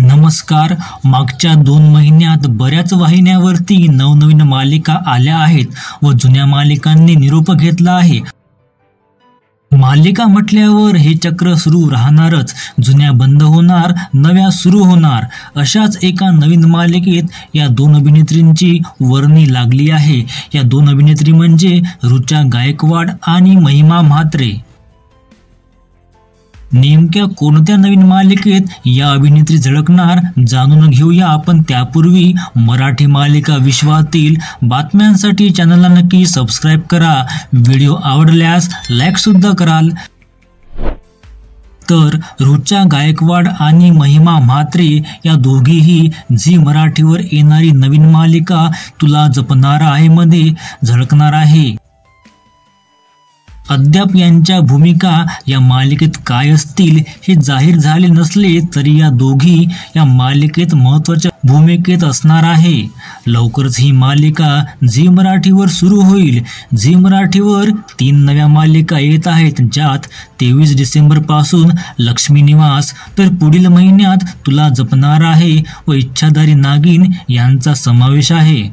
नमस्कार. मागच्या 2 महिन्यात बऱ्याच वाहिन्यावरती नवनवीन मालिका आल्या आहेत व जुन्या मालिकांनी निरोप घेतला आहे. मालिका म्हटल्यावर हे चक्र सुरू राहणारच. जुन्या बंद होणार, नव्या सुरू होणार. अशाच एका नवीन मालिकेत या 2 अभिनेत्रींची वर्णी लागली आहे. या 2 अभिनेत्री म्हणजे ऋचा गायकवाड आणि महिमा म्हात्रे. नेमक्या कोणत्या नवीन मालिकेत या अभिनेत्री झळकणार जाणून घेऊया आपण. त्यापूर्वी मराठी मालिका विश्वातील बातम्यांसाठी चॅनलला नक्की सबस्क्राईब करा. व्हिडिओ आवडल्यास लाईक सुद्धा कराल. तर ऋचा गायकवाड आणि महिमा म्हात्रे या दोघीही झी मराठीवर येणारी नवीन मालिका तुला जपणारा आहे मध्ये झळकणार आहे. अद्याप यांच्या भूमिका या मालिकेत काय असतील हे जाहीर झाले नसले तरी या दोघी या मालिकेत महत्त्वाच्या भूमिकेत असणार आहे. लवकरच ही मालिका झी मराठीवर सुरू होईल. झी मराठीवर 3 नव्या मालिका येत आहेत, ज्यात 23 डिसेंबर पासून लक्ष्मी निवास, तर पुढील महिन्यात तुला जपणार आहे व इच्छाधारी नागिन यांचा समावेश आहे.